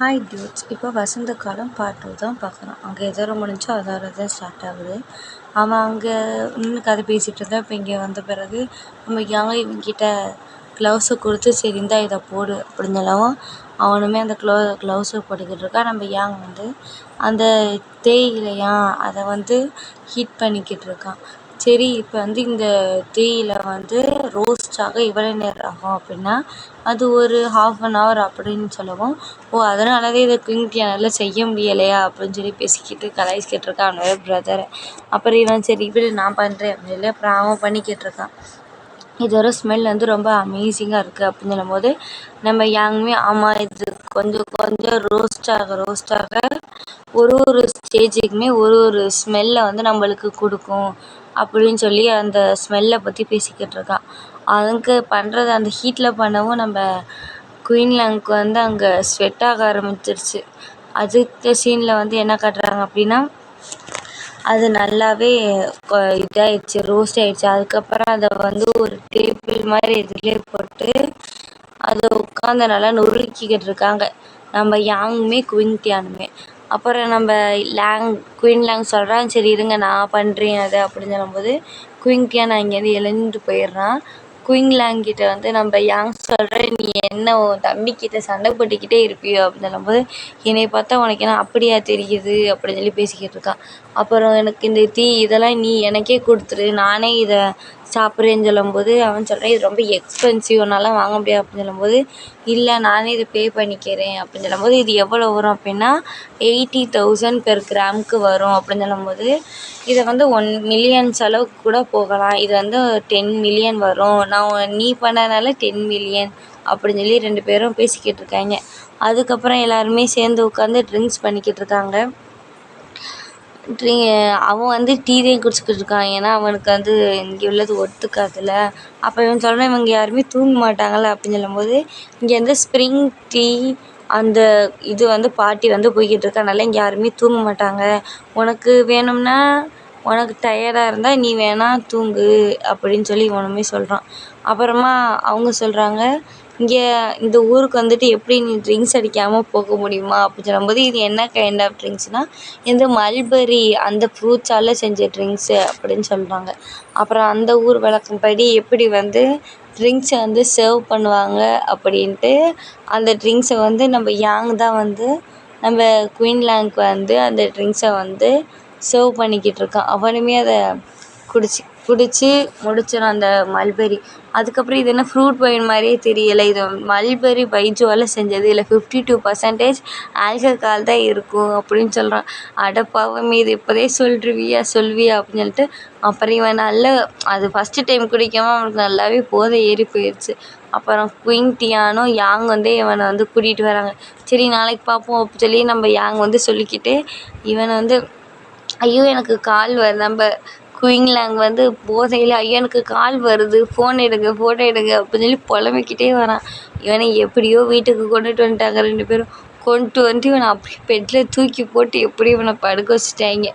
Hi dudes. இப்போ வசந்த காலம் part 2 தான் பார்க்குறோம். அங்கே எதோட முடிஞ்சோ அதோட தான் ஸ்டார்ட் ஆகுது. அவன் அங்கே நின்று கதை பேசிகிட்டு இருந்தான். இப்போ இங்கே வந்த பிறகு நம்ம இவங்கிட்ட க்ளவுஸை கொடுத்து சரி இந்தா இதை போடு அப்படின்னு சொல்லவும் அவனுமே அந்த க்ளவுஸை போட்டுக்கிட்டு இருக்கான். நம்ம யாங் வந்து அந்த தேயிலையா அதை வந்து ஹீட் பண்ணிக்கிட்டு இருக்கான். சரி இப்போ வந்து இந்த தேயிலை வந்து ரோஸ்டாக எவ்வளோ நேரம் ஆகும் அப்படின்னா அது ஒரு 1/2 hour அப்படின்னு சொல்லவும், ஓ அதனாலவே இதை குயிங் பியானோவில் செய்ய முடியலையா அப்படின்னு சொல்லி பேசிக்கிட்டு கலாய்ச்சிக்கிட்டு இருக்கான் அவனோட பிரதரை. அப்புறம் இவன் சரி இப்படி நான் பண்ணுறேன் அப்படின்னு சொல்லி அப்புறம் அவன் பண்ணிக்கிட்டு இருக்கான். இதோட ஸ்மெல் வந்து ரொம்ப அமேசிங்காக இருக்குது அப்படின்னு சொல்லும்போது நம்ம யாங்குமே ஆமாம் இது கொஞ்சம் கொஞ்சம் ரோஸ்டாக ஒரு ஸ்டேஜுக்குமே ஒரு ஸ்மெல்லை வந்து நம்மளுக்கு கொடுக்கும் அப்படின்னு சொல்லி அந்த ஸ்மெல்லை பற்றி பேசிக்கிட்டு இருக்கான். அதுக்கு பண்ணுறது அந்த ஹீட்டில் பண்ணவும் நம்ம குயின்லாங்க்கு வந்து அங்கே ஸ்வெட் ஆக ஆரம்பிச்சிருச்சு. அடுத்த சீனில் வந்து என்ன காட்டுறாங்க அப்படின்னா அது நல்லாவே இதாகிடுச்சு, ரோஸ்ட் ஆகிடுச்சு. அதுக்கப்புறம் அதை வந்து ஒரு டேபிள் மாதிரி இதுலேயே போட்டு அதை உட்காந்து நல்லா நொறுக்கிக்கிட்டு இருக்காங்க நம்ம யாங்குமே குயின்டியானுமே. அப்புறம் நம்ம குயின்லாங் சொல்கிறான் சரி இருங்க நான் பண்ணுறேன் அதை அப்படின்னு சொல்லும்போது குயின்டியான் அங்கேருந்து எழுந்துட்டு போயிடுறான். குயின்லாங்கிட்ட வந்து நம்ம யாங் சொல்கிறேன் நீ என்ன உன் தம்பிக்கிட்ட சண்டை போட்டுக்கிட்டே இருப்பியோ அப்படின்னு சொல்லும்போது என்னை பார்த்தா உனக்கு என்ன அப்படியா தெரியுது அப்படின்னு சொல்லி பேசிக்கிட்டு இருக்கான். அப்புறம் எனக்கு இந்த இதெல்லாம் நீ எனக்கே கொடுத்துரு நானே இதை சாப்பிட்றேன்னு சொல்லும்போது அவன் சொல்கிறான் இது ரொம்ப எக்ஸ்பென்சிவ் என்னால் வாங்க முடியாது அப்படின்னு சொல்லும்போது இல்லை நானே இதை பே பண்ணிக்கிறேன் அப்படின்னு சொல்லும்போது இது எவ்வளோ வரும் அப்படின்னா 80,000 பெர் கிராமுக்கு வரும் அப்படின்னு சொல்லும்போது இதை வந்து 1 million செலவுக்கு கூட போகலாம். இது வந்து 10 million வரும். நீ பண்ணனால 10 million அப்படின்னு சொல்லி 2 பேரும் பேசிக்கிட்டு இருக்காங்க. அதுக்கப்புறம் எல்லாருமே சேர்ந்து உட்காந்து ட்ரிங்க்ஸ் பண்ணிக்கிட்டு இருக்காங்க. அவன் வந்து டீ தான் குடிச்சிக்கிட்டு இருக்கான். ஏன்னா அவனுக்கு வந்து இங்கே உள்ளது ஒத்துக்காதுல்ல. அப்போ இவன் சொல்கிறான் இவங்க யாருமே தூங்க மாட்டாங்கள்ல அப்படின்னு சொல்லும்போது இங்கே வந்து ஸ்ப்ரிங் டீ அந்த இது வந்து பாட்டி வந்து போய்கிட்டு இருக்கனால இங்கே யாருமே தூங்க மாட்டாங்க. உனக்கு வேணும்னா உனக்கு டயர்டாக இருந்தால் நீ வேணால் தூங்கு அப்படின்னு சொல்லி இவனுமே சொல்கிறான். அப்புறமா அவங்க சொல்கிறாங்க இங்கே இந்த ஊருக்கு வந்துட்டு எப்படி நீ ட்ரிங்க்ஸ் அடிக்காமல் போக முடியுமா அப்படின்னு சொல்லும்போது இது என்ன கைண்ட் ஆஃப் ட்ரிங்க்ஸ்னால் இந்த மல்பெரி அந்த ஃப்ரூட்ஸால் செஞ்ச ட்ரிங்க்ஸு அப்படின்னு சொல்கிறாங்க. அப்புறம் அந்த ஊர் வழக்கப்படி எப்படி வந்து ட்ரிங்க்ஸை வந்து சர்வ் பண்ணுவாங்க அப்படின்ட்டு அந்த ட்ரிங்க்ஸை வந்து நம்ம யாங் தான் வந்து நம்ம குயின்லாங்க்கு வந்து அந்த ட்ரிங்க்ஸை வந்து சர்வ் பண்ணிக்கிட்டு இருக்கான். அவனுமே அதை குடித்து முடிச்சிடும் அந்த மல்பெரி. அதுக்கப்புறம் இது என்ன ஃப்ரூட் வைன் மாதிரியே தெரியலை, இது மல்பெரி பைஜுவால் செஞ்சது, இல்லை 52% ஆல்கஹால் தான் இருக்கும் அப்படின்னு சொல்கிறான். அடப்பாவமே இது இப்போதே சொல்வியா அப்படின்னு சொல்லிட்டு அப்புறம் இவன் அது ஃபஸ்ட்டு டைம் குடிக்காமல் அவனுக்கு நல்லாவே போதை ஏறி போயிடுச்சு. அப்புறம் குயின்டியானும் யாங் வந்து இவனை வந்து கூட்டிகிட்டு வராங்க. சரி நாளைக்கு பார்ப்போம் அப்படின்னு சொல்லி நம்ம யாங் வந்து சொல்லிக்கிட்டு இவனை வந்து ஐயோ எனக்கு கால் வருது. நம்ம குயின்லாங் வந்து போதையில் ஐயோ எனக்கு கால் வருது ஃபோட்டோ எடுங்க அப்படின்னு சொல்லி புலம்பிக்கிட்டே வரான். இவனை எப்படியோ வீட்டுக்கு கொண்டுட்டு வந்துட்டாங்க 2 பேரும். கொண்டு வந்து இவனை அப்படியே பெட்டில் தூக்கி போட்டு எப்படியும் இவனை படுக்க வச்சுட்டாங்க.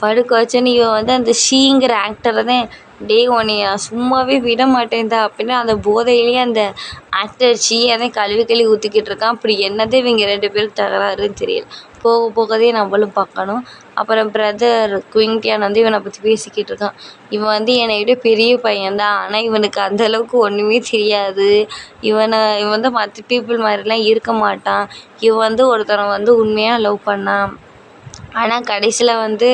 படுக்க வச்சோன்னு இவன் வந்து அந்த ஷீங்கிற ஆக்டரை தான் உன்னைய சும்மாவே விட மாட்டேன்தா அப்படின்னு அந்த போதையிலேயே அந்த ஆக்டர் ஷீயை தான் கழுவி ஊற்றிக்கிட்டு இருக்கான். அப்படி என்னதான் இவங்க 2 பேருக்கு தகராறுன்னு தெரியல. போக போகவே நம்மளும் பார்க்கணும். அப்புறம் பிரதர் குயின்டியான் வந்து இவனை பற்றி பேசிக்கிட்டு இருக்கான். இவன் வந்து என்னை விட பெரிய பையன்தான், ஆனால் இவனுக்கு அந்தளவுக்கு ஒன்றுமே தெரியாது. இவன் வந்து மற்ற பீப்புள் மாதிரிலாம் இருக்க மாட்டான். இவன் வந்து ஒருத்தனை வந்து உண்மையாக லவ் பண்ணான். ஆனால் கடைசியில் வந்து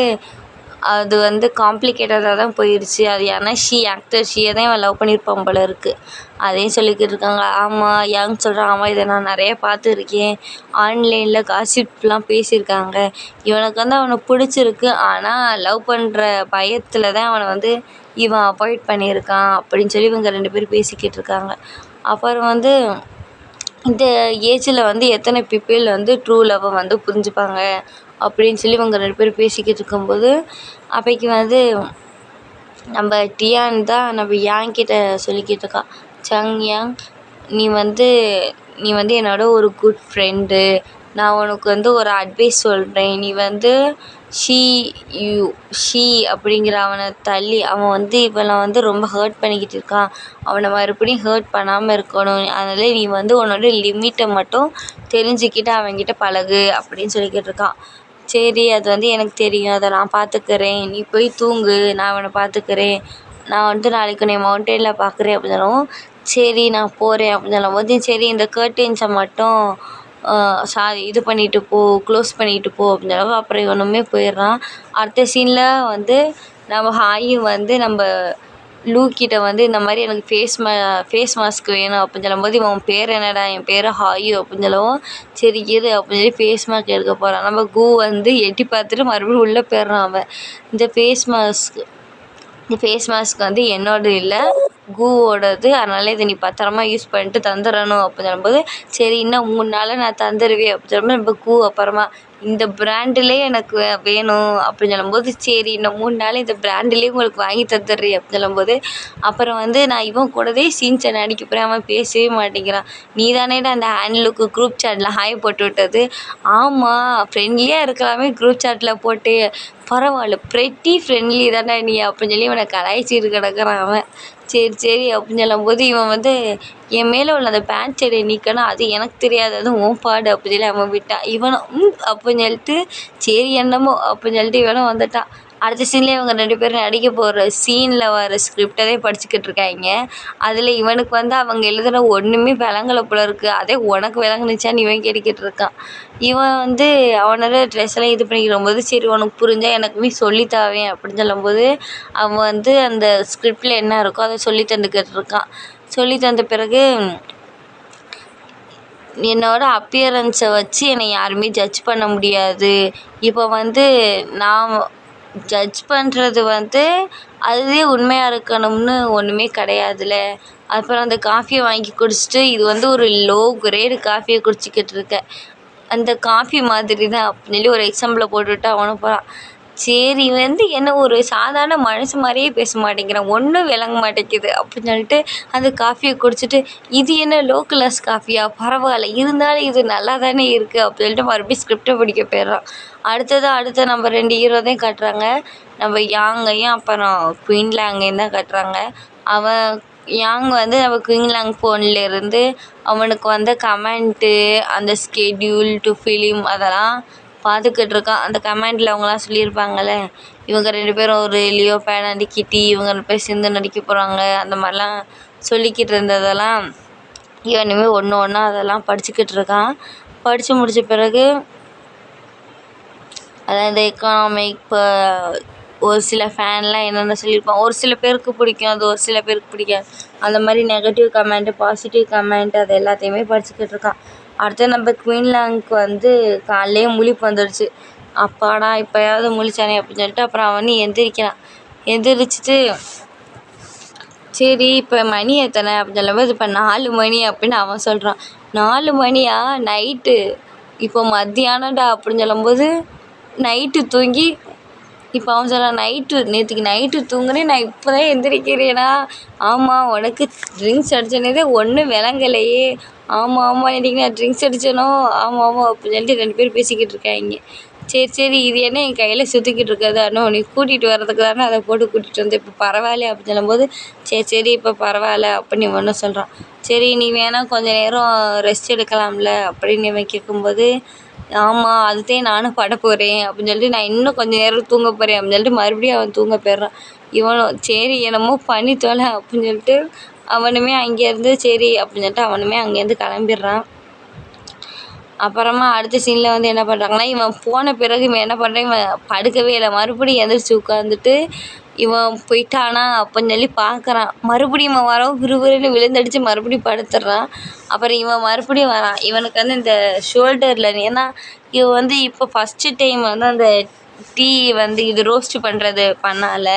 அது வந்து காம்ப்ளிகேட்டடாக தான் போயிடுச்சு. அது ஏன்னா ஆக்டர் ஷீயை தான் இவன் லவ் பண்ணியிருப்பான் போல இருக்குது. அதையும் சொல்லிக்கிட்டு இருக்காங்க. ஆமாம் யாங் சொல்கிறான் ஆமாம் இதை நான் நிறைய பார்த்துருக்கேன், ஆன்லைனில் காசிப்லாம் பேசியிருக்காங்க. இவனுக்கு வந்து அவனை பிடிச்சிருக்கு, ஆனால் லவ் பண்ணுற பயத்தில் தான் அவனை வந்து இவன் அவாய்ட் பண்ணியிருக்கான் அப்படின்னு சொல்லி இவங்க 2 பேரும் பேசிக்கிட்டு இருக்காங்க. அப்புறம் வந்து இந்த ஏஜில் வந்து எத்தனை பீப்புள் வந்து ட்ரூ லவ்வை வந்து புரிஞ்சுப்பாங்க அப்படின்னு சொல்லி இவங்க 2 பேரும் பேசிக்கிட்டு இருக்கும்போது அப்போக்கி வந்து நம்ம டியான் தான் நம்ம யாங் கிட்ட சொல்லிக்கிட்டு இருக்கான். யாங் நீ வந்து என்னோட ஒரு குட் ஃப்ரெண்டு, நான் உனக்கு வந்து ஒரு அட்வைஸ் சொல்கிறேன். நீ வந்து ஷீ யூ ஷீ அப்படிங்கிற அவனை தள்ளி அவன் வந்து இவளை வந்து ரொம்ப ஹர்ட் பண்ணிக்கிட்டு இருக்கான். அவனை மறுபடியும் ஹர்ட் பண்ணாமல் இருக்கணும். அதனால நீ வந்து உன்னோட லிமிட்டை மட்டும் தெரிஞ்சுக்கிட்டு அவன்கிட்ட பழகு அப்படின்னு சொல்லிக்கிட்டு இருக்கான். சரி, அது வந்து எனக்கு தெரியும், அதை நான் பார்த்துக்கிறேன், நீ போய் தூங்கு, நான் அவனை பார்த்துக்கிறேன், நான் வந்து நாளைக்கு உன்னை மவுண்டெயினில் பார்க்குறேன் அப்படின்னு சொல்லவும், சரி நான் போகிறேன் அப்படின்னு சொல்லும்போது, சரி இந்த கர்டென்ஸை மட்டும் இது பண்ணிட்டு போ, க்ளோஸ் பண்ணிட்டு போ அப்படின்னு சொல்லவும், அப்புறம் இவனுமே போயிடுறான். அடுத்த சீனில் வந்து நம்ம ஹாயும் வந்து நம்ம லூக்கிட்ட வந்து இந்த மாதிரி எனக்கு ஃபேஸ் மாஸ்க் வேணும் அப்படின்னு சொல்லும்போது, இவன் பேர் என்னடா, என் பேர் ஹாயு அப்படின்னு சொல்லவும், சரி இரு அப்படின்னு சொல்லி ஃபேஸ் மாஸ்க் எடுக்க போகிறான். நம்ம கூ வந்து எட்டி பார்த்துட்டு மறுபடியும் உள்ளே போயிடுறான் அவன். இந்த ஃபேஸ் மாஸ்க் வந்து என்னோடது இல்லை, கூவோடது, அதனால் இதை நீ பத்திரமா யூஸ் பண்ணிட்டு தந்துடணும் அப்படின்னு சொல்லும்போது, சரி இன்னும் 3 நாளில் நான் தந்துடுவேன் அப்படின்னு சொல்லும்போது, நம்ம கூ அப்புறமா இந்த பிராண்டிலே எனக்கு வேணும் அப்படின்னு சொல்லும்போது, சரி இன்னும் 3 நாள் இந்த பிராண்டிலே உங்களுக்கு வாங்கி தந்துடுறேன் அப்படின்னு சொல்லும்போது, அப்புறம் வந்து நான் இவன் கூடவே சீன்சன் அடிக்க போகிறேன், அவன் பேசவே மாட்டேங்கிறான். நீ தானேடா அந்த ஹேண்ட்லுக்கு குரூப் சாட்டில் ஹாய் போட்டு விட்டது. ஆமாம், ஃப்ரெண்ட்லியாக இருக்கலாமே குரூப் சாட்டில் போட்டு, பரவாயில்ல ப்ரெட்டி ஃப்ரெண்ட்லி தானே நீ அப்படின்னு சொல்லி இவனை கலாய்ச்சிட்டு கிடக்குறான் அவன். சரி அப்படின்னு சொல்லும்போது, இவன் வந்து என் மேலே உள்ள அந்த பேண்ட் சைடை நீக்கணும், அது எனக்கு தெரியாது, அது உன் பாடு அப்படின்னு சொல்லி அவன் விட்டான். இவனும் அப்படின்னு சொல்லிட்டு சரி என்னமோ அப்படின்னு சொல்லிட்டு இவனும் வந்துட்டான். அடுத்த சீன்லேயே இவங்க 2 பேரும் நடிக்க போகிற சீனில் வர ஸ்கிரிப்டவே படிச்சுக்கிட்டு இருக்காங்க. அதில் இவனுக்கு வந்து அவங்க எழுதுன ஒன்றுமே விளங்கலை போல இருக்குது. அதே உனக்கு விளங்குனுச்சான்னு இவன் கேட்டுக்கிட்டு இருக்கான். இவன் வந்து அவனோட ட்ரெஸ்ஸெல்லாம் இது பண்ணிக்கிற போது, சரி உனக்கு புரிஞ்சால் எனக்குமே சொல்லித்தாவேன் அப்படின்னு சொல்லும்போது, அவன் வந்து அந்த ஸ்கிரிப்டில் என்ன இருக்கோ அதை சொல்லி தந்துக்கிட்டு இருக்கான். சொல்லி தந்த பிறகு, என்னோட அப்பியரன்ஸை வச்சு என்னை யாருமே ஜட்ஜ் பண்ண முடியாது. இப்போ வந்து நான் ஜட்ஜ் பண்ணுறது வந்து அதுவே உண்மையாக இருக்கணும்னு ஒன்றுமே கிடையாதுல்ல. அப்புறம் அந்த காஃபியை வாங்கி குடிச்சிட்டு, இது வந்து ஒரு லோ கிரேடு காஃபியை குடிச்சிக்கிட்டு இருக்க, அந்த காஃபி மாதிரி தான் அப்படின்னு சொல்லி ஒரு எக்ஸாம்பிளை போட்டுவிட்டு அவனும் போகிறான். சரி வந்து என்ன ஒரு சாதாரண மனுஷன் மாதிரியே பேச மாட்டேங்கிறான், ஒன்றும் விளங்க மாட்டேங்குது அப்படின்னு சொல்லிட்டு அந்த காஃபியை குடிச்சிட்டு, இது என்ன லோ கிளாஸ் காஃபியா, பரவாயில்ல இருந்தாலும் இது நல்லா தானே இருக்குது அப்படின்னு சொல்லிட்டு மறுபடியும் ஸ்கிரிப்டை படிக்க போயிடுறான். அடுத்த நம்ம 2 ஹீரோதையும் காட்டுறாங்க. நம்ம யாங்கையும் அப்புறம் குயின்லாங்கையும் தான் காட்டுறாங்க. அவன் யாங் வந்து நம்ம குயின்லாங் ஃபோன்லேருந்து அவனுக்கு வந்த கமெண்ட்டு, அந்த ஸ்கெட்யூல் டு ஃபிலிம் அதெல்லாம் பார்த்துக்கிட்டு இருக்கான். அந்த கமெண்டில் அவங்களாம் சொல்லியிருப்பாங்கள்ல, இவங்க 2 பேரும் ஒரு லியோ பேட் அண்ட் கிட்டி, இவங்க 2 பேர் சேர்ந்து நடிக்க போகிறாங்க, அந்த மாதிரிலாம் சொல்லிக்கிட்டு இருந்ததெல்லாம் இவனுமே ஒன்றா அதெல்லாம் படிச்சுக்கிட்டு இருக்கான். படித்து முடித்த பிறகு, அதாவது இந்த எக்கனாமிக் இப்போ ஒரு சில ஃபேன்லாம் என்னென்ன சொல்லியிருப்பான், ஒரு சில பேருக்கு பிடிக்கும், அது ஒரு சில பேருக்கு பிடிக்காது. அந்த மாதிரி நெகட்டிவ் கமெண்ட்டு, பாசிட்டிவ் கமெண்ட் அது எல்லாத்தையுமே படிச்சுக்கிட்டு இருக்கான். அடுத்து நம்ம குயின்லாங்க்கு வந்து காலையிலேயே முழிப்பு வந்துடுச்சு. அப்பாடா இப்போயாவது முழிச்சானே அப்படின்னு சொல்லிட்டு அப்புறம் அவனு எந்திரிக்கிறான். எந்திரிச்சிட்டு, சரி இப்போ மணி எத்தனை அப்படின்னு சொல்லும்போது, இப்போ 4 மணி அப்படின்னு அவன் சொல்கிறான். 4 மணியா, நைட்டு இப்போ மத்தியானம்டா அப்படின்னு சொல்லும்போது, நைட்டு தூங்கி இப்போ அவன் சொல்கிறான், நேற்றுக்கு நைட்டு தூங்குனேன், நான் இப்போ தான் எந்திரிக்கிறேனா. ஆமாம், உனக்கு ட்ரிங்க்ஸ் அடிச்சனதே ஒன்றும் விளங்கலையே. ஆமாம் இன்றைக்கி நான் ட்ரிங்க்ஸ் அடித்தனோ, ஆமாம் அப்படின்னு சொல்லிட்டு 2 பேரும் பேசிக்கிட்டு இருக்காங்க. சரி இது என்ன என் கையில் சுற்றிக்கிட்டு இருக்கிறது, இன்னும் நீ கூட்டிகிட்டு வர்றதுக்கு தானே அதை போட்டு கூட்டிகிட்டு வந்தேன், இப்போ பரவாயில்ல அப்படின்னு சொல்லும்போது, சரி இப்போ பரவாயில்ல அப்படின்னு இவனும் சொல்கிறான். சரி நீ வேணால் கொஞ்சம் நேரம் ரெஸ்ட் எடுக்கலாம்ல அப்படின்னு இவன் கேட்கும்போது, ஆமாம் அதுதான் நானும் பட போகிறேன் அப்படின்னு சொல்லிட்டு, நான் இன்னும் கொஞ்சம் நேரம் தூங்க போகிறேன் அப்படின்னு சொல்லிட்டு மறுபடியும் அவன் தூங்க போயிடுறான். இவனும் சரி என்னமோ பண்ணி தொலை அப்படின்னு சொல்லிட்டு அவனுமே அங்கேருந்து சரி அப்படின்னு சொல்லிட்டு அவனுமே அங்கேருந்து கிளம்பிடுறான். அப்புறமா அடுத்த சீனில் வந்து என்ன பண்ணுறாங்கன்னா, இவன் போன பிறகு இவன் என்ன பண்ணுறான், இவன் படுக்கவே இல்லை, மறுபடியும் எந்திரிச்சு உட்காந்துட்டு இவன் போயிட்டானா அப்படின்னு சொல்லி பார்க்குறான். மறுபடியும் இவன் வரவும் விறுவிறுன்னு விழுந்தடிச்சு மறுபடியும் படுத்துடுறான். அப்புறம் இவன் மறுபடியும் வரான். இவனுக்கு வந்து இந்த ஷோல்டரில், ஏன்னா இவன் வந்து இப்போ ஃபஸ்ட்டு டைம் வந்து அந்த டீ வந்து இது ரோஸ்ட்டு பண்ணுறது பண்ணால,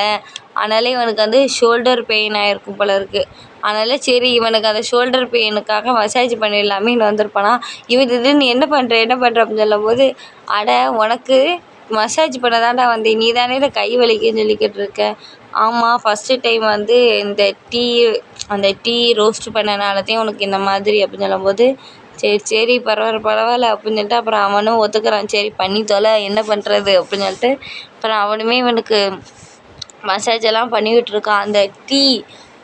அதனால இவனுக்கு வந்து ஷோல்டர் பெயின் ஆகிருக்கும் போல இருக்குது. அதனால் சரி இவனுக்கு அந்த ஷோல்டர் பெயினுக்காக மசாஜ் பண்ணிடலாமேன்னு வந்திருப்பானா. இவன் திடீர்னு என்ன பண்ணுற அப்படின்னு சொல்லும்போது, அட உனக்கு மசாஜ் பண்ண தான்டா வந்தேன், நீ தானே கை வலிக்குன்னு சொல்லிக்கிட்டு இருக்க. ஆமாம் ஃபஸ்ட்டு டைம் வந்து இந்த அந்த டீ ரோஸ்ட் பண்ணனால தான் உனக்கு இந்த மாதிரி அப்படின்னு சொல்லும்போது, சரி பரவாயில்ல அப்படின்னு சொல்லிட்டு அப்புறம் அவனும் ஒத்துக்கிறான். சரி பண்ணி தொலை என்ன பண்ணுறது அப்படின்னு சொல்லிட்டு அப்புறம் அவனுமே இவனுக்கு மசாஜ் எல்லாம் பண்ணிக்கிட்டு இருக்கான். அந்த டீ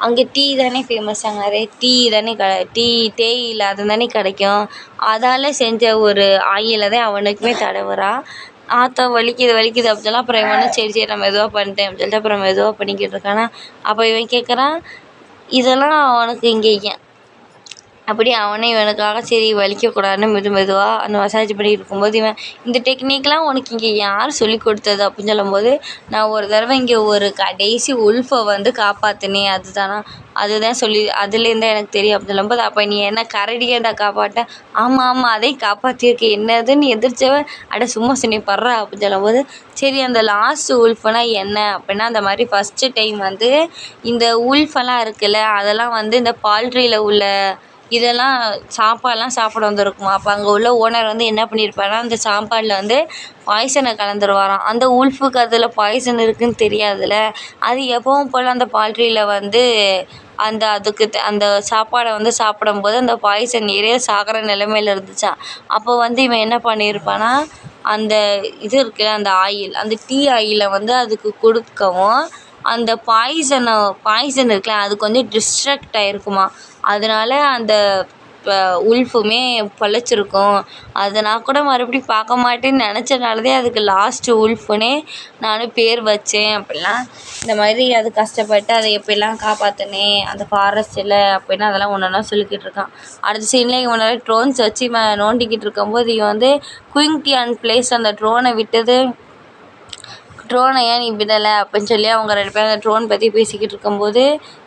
அங்கே டீ தானே ஃபேமஸ், அங்கே நிறைய டீ தானே டீ தேயிலை அது தானே கிடைக்கும். அதால் செஞ்ச ஒரு ஆயிலை தான் அவனுக்குமே தடவுறான். ஆத்தா வலிக்குது அப்படின்னு சொல்லலாம். அப்புறம் இவனும் சரி நான் மெதுவாக பண்ணிட்டேன் அப்படின்னு சொல்லிட்டு அப்புறம் மெதுவாக பண்ணிக்கிட்டு இருக்கானா. அப்போ இவன் கேட்குறான், இதெல்லாம் அவனுக்கு இங்கே ஏன் அப்படி அவனே இவனுக்காக சரி வலிக்கக்கூடாதுன்னு மெதுவாக அந்த மசாஜ் பண்ணிட்டு இருக்கும்போது இவன் இந்த டெக்னிக்லாம் உனக்கு இங்கே யார் சொல்லி கொடுத்தது அப்படின்னு சொல்லும்போது, நான் ஒரு தடவை இங்கே ஒரு கடைசி உல்ஃபை வந்து காப்பாற்றினேன் அதுதான் சொல்லி அதுலேருந்து எனக்கு தெரியும் அப்படின்னு சொல்லும்போது, அப்போ நீ என்ன கரடியை தான் காப்பாற்ற? ஆமாம் அதையும் காப்பாற்றிருக்கு என்னதுன்னு எதிர்த்தவன் சும்மா சொன்னி படுறா அப்படின்னு சொல்லும்போது, சரி அந்த லாஸ்ட் உல்ஃப்னா என்ன அப்படின்னா, அந்த மாதிரி ஃபஸ்ட்டு டைம் வந்து இந்த உல்ஃபெல்லாம் இருக்குல்ல அதெல்லாம் வந்து இந்த பால்ட்ரியில் உள்ள இதெல்லாம் சாப்பாடெலாம் சாப்பிட வந்திருக்குமா. அப்போ அங்கே உள்ள ஓனர் வந்து என்ன பண்ணியிருப்பாருன்னா, அந்த சாப்பாடில் வந்து பாய்சனை கலந்துருவாராம். அந்த உல்ஃபுக்கு அதில் பாய்சன் இருக்குதுன்னு தெரியாதுல்ல. அது எப்பவும் போல் அந்த பால்ட்ரியில் வந்து அந்த சாப்பாடை வந்து சாப்பிடும்போது அந்த பாய்சன் ஏரியா சாகிற நிலைமையில் இருந்துச்சாம். அப்போ வந்து இவன் என்ன பண்ணியிருப்பான்னா, அந்த இது இருக்குல்ல அந்த ஆயில் அந்த டீ ஆயிலை வந்து அதுக்கு கொடுக்கவும் அந்த பாய்சன் இருக்குல்ல அது கொஞ்சம் டிஸ்ட்ராக்ட் ஆகிருக்குமா. அதனால அந்த உல்ஃபுமே பொழைச்சிருக்கும். அதை நான் கூட மறுபடியும் பார்க்க மாட்டேன்னு நினச்சனாலதே அதுக்கு லாஸ்ட்டு உல்ஃபுன்னே நானும் பேர் வச்சேன் அப்படிலாம். இந்த மாதிரி அது கஷ்டப்பட்டு அதை எப்படிலாம் காப்பாற்றினேன் அந்த ஃபாரஸ்ட்டில் அப்படின்னு அதெல்லாம் ஒன்றா சொல்லிக்கிட்டு இருக்கான். அடுத்த சீனில் இவனால் ட்ரோன்ஸ் வச்சு இவன் நோண்டிக்கிட்டு இருக்கும்போது இவன் வந்து குயிங்டியான் பிளேஸ் அந்த ட்ரோனை விட்டது ட்ரோனை ஏன் நீ விடலை அப்படின்னு சொல்லி அவங்க 2 பேரும் அந்த ட்ரோன் பற்றி பேசிக்கிட்டு இருக்கும்போது,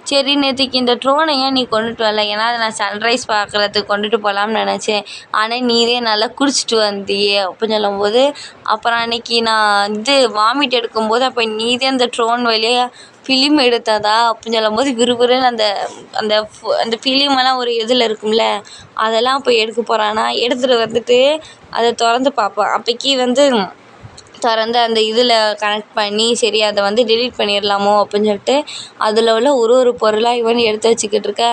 சரி நேற்றுக்கு இந்த ட்ரோனை ஏன் நீ கொண்டுட்டு வரல? ஏன்னா அதை நான் சன்ரைஸ் பார்க்குறதுக்கு கொண்டுட்டு போகலாம்னு நினச்சேன். ஆனால் நீதே நல்லா குடிச்சிட்டு வந்தியே அப்படின்னு சொல்லும்போது, அப்புறம் அன்றைக்கி நான் வாமிட் எடுக்கும்போது அப்போ நீதே அந்த ட்ரோன் வழியாக ஃபிலிம் எடுத்ததா அப்படின்னு சொல்லும்போது விறுவிறுன்னு அந்த ஃபிலிமெல்லாம் ஒரு இதில் இருக்கும்ல அதெல்லாம் போய் எடுக்க போகிறானா. எடுத்துகிட்டு வந்துட்டு அதை திறந்து பார்ப்பான். அப்போக்கி வந்து திறந்து அந்த இதில் கனெக்ட் பண்ணி சரி அதை வந்து டெலீட் பண்ணிடலாமோ அப்படின்னு சொல்லிட்டு அதில் உள்ள ஒரு பொருளாக இவன் எடுத்து வச்சுக்கிட்டு இருக்க.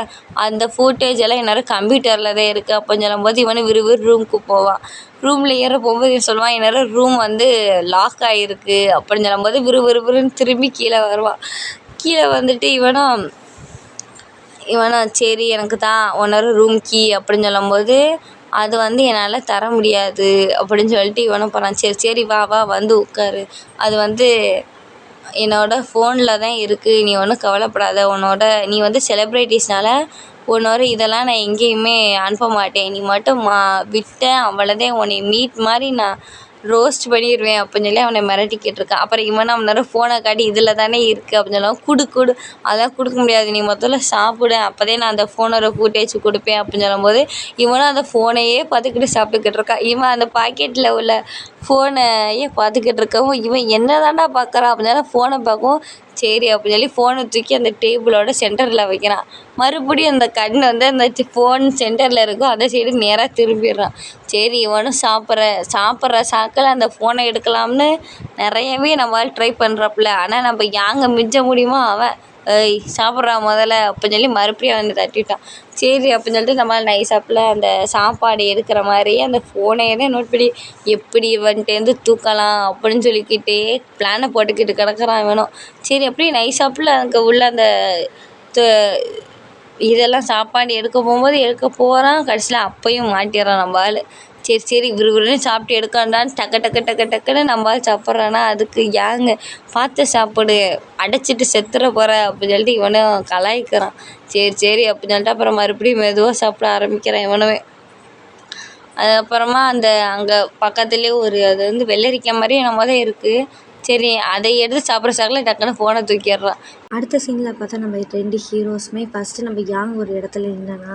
அந்த ஃபுட்டேஜ் எல்லாம் எந்நேரம் கம்ப்யூட்டரில் தான் இருக்குது அப்படின்னு சொல்லும்போது இவனு விறுவிறு ரூமுக்கு போவான். ரூமில் ஏற போகும்போது இவன் சொல்லுவான், எந்நேரம் ரூம் வந்து லாக் ஆகிருக்கு அப்படின்னு சொல்லும்போது விறுவிறுன்னு திரும்பி கீழே வருவான். கீழே வந்துட்டு இவனும் சரி எனக்கு தான் ஒன்னொரு ரூம் கீ அப்படின்னு சொல்லும்போது, அது வந்து என்னால் தர முடியாது அப்படின்னு சொல்லிட்டு இவனும் போகிறான். சரி வா வந்து உட்காரு. அது வந்து என்னோடய ஃபோனில் தான் இருக்குது. நீ ஒன்றும் கவலைப்படாத. நீ வந்து செலிப்ரிட்டிஸ்னால உன்னோட இதெல்லாம் நான் எங்கேயுமே அனுப்ப மாட்டேன். நீ மட்டும் விட்ட அவ்வளோதான். உன்னை மீட் மாதிரி நான் ரோஸ்ட் பண்ணிடுவேன் அப்படின்னு சொல்லி அவனை மிரட்டிக்கிட்டு இருக்கான். அப்புறம் இவன் நேரம் ஃபோனை காட்டி இதில் தானே இருக்குது அப்படின்னு சொல்லலாம். கொடு அதெல்லாம் கொடுக்க முடியாது. நீ முதல்ல சாப்பிடு அப்போதே நான் அந்த ஃபோனோட ஃபுட்டேஜ் கொடுப்பேன் அப்படின்னு சொல்லும்போது இவனும் அந்த ஃபோனையே பார்த்துக்கிட்டு சாப்பிட்டுக்கிட்டு இருக்கான். இவன் அந்த பாக்கெட்டில் உள்ள ஃபோனையே பார்த்துக்கிட்டு இருக்கவும் இவன் என்ன தாண்டா பார்க்குறான் அப்படின்னால ஃபோனை பார்க்கவும் சரி அப்படின்னு சொல்லி ஃபோனை தூக்கி அந்த டேபிளோட சென்டரில் வைக்கிறான். மறுபடியும் அந்த கண் வந்து அந்த ஃபோன் சென்டரில் இருக்கும் அந்த சைடு நேராக திரும்பிடுறான். சரி இவனும் சாப்பிட்ற சாக்கில் அந்த ஃபோனை எடுக்கலாம்னு நிறையவே நம்மளால் ட்ரை பண்ணுறாப்புல. ஆனால் நம்ம யாங்க மிஞ்ச முடியுமோ அவன் சாப்பிட்றான் முதல்ல அப்படின்னு சொல்லி மறுபடியும் அவனை தட்டிட்டான். சரி அப்படின்னு சொல்லிட்டு நம்மளால் நைஸாப்பில் அந்த சாப்பாடு எடுக்கிற மாதிரியே அந்த ஃபோனையே தான் நோட் பண்ணி எப்படி இவன்ட்டேருந்து தூக்கலாம் அப்படின்னு சொல்லிக்கிட்டே பிளானை போட்டுக்கிட்டு கிடக்குறான் இவனும். சரி அப்படியே நைஸாப்பில் அங்கே உள்ள அந்த இதெல்லாம் சாப்பாடு எடுக்க போகிறான். கடைசியில் அப்பையும் மாட்டிடுறான் நம்ம ஆள். சரி விறுவிறுன்னு சாப்பிட்டு எடுக்காண்டான்னு டக்குன்னு நம்ம ஆள் சாப்பிட்றான்னா அதுக்கு ஏங்க பார்த்து சாப்பிடு அடைச்சிட்டு செத்துற போகிற அப்படின்னு சொல்லிட்டு இவனும் கலாய்க்கிறான். சரி அப்படின்னு சொல்லிட்டு அப்புறம் மறுபடியும் மெதுவாக சாப்பிட ஆரம்பிக்கிறான் இவனுமே. அதுக்கப்புறமா அங்கே பக்கத்துலேயே அது வந்து வெள்ளரிக்காய் மாதிரி என்னமோ தான் இருக்குது. சரி அதை எடுத்து சாப்பிட்ற சாக்கில் டக்குன்னு ஃபோனை தூக்கிடுறான். அடுத்த சீனில் பார்த்தா நம்ம 2 ஹீரோஸுமே ஃபஸ்ட்டு நம்ம யாங் ஒரு இடத்துல இருந்தோன்னா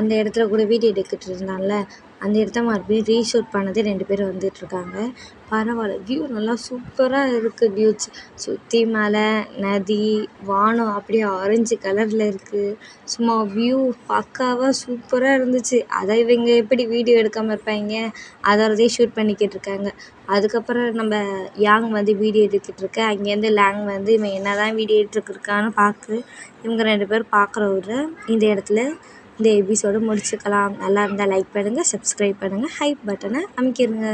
அந்த இடத்துல கூட வீடியோ எடுத்துகிட்டு இருந்தான்ல அந்த இடத்த மறுபடியும் ரீஷூட் பண்ணதே 2 பேரும் வந்துட்டுருக்காங்க. பரவாயில்ல வியூ நல்லா சூப்பராக இருக்குது. வியூஸ் சுற்றி மலை நதி வானம் அப்படியே ஆரஞ்சு கலரில் இருக்குது. சும்மா வியூ பக்காவாக சூப்பராக இருந்துச்சு. அதை இவங்க எப்படி வீடியோ எடுக்காமல் இருப்பாங்க, அதோடதே ஷூட் பண்ணிக்கிட்டு இருக்காங்க. அதுக்கப்புறம் நம்ம யாங் வந்து வீடியோ எடுத்துகிட்டு இருக்க அங்கேருந்து லேங் வந்து இவன் என்ன தான் வீடியோ எடுத்துருக்கான்னு இவங்க 2 பேரும் பார்க்குற இந்த இடத்துல இந்த எபிசோடு முடிச்சுக்கலாம். நல்லா இருந்தால் லைக் பண்ணுங்கள், சப்ஸ்கிரைப் பண்ணுங்கள், ஹைப் பட்டனை அமைக்கிருங்க.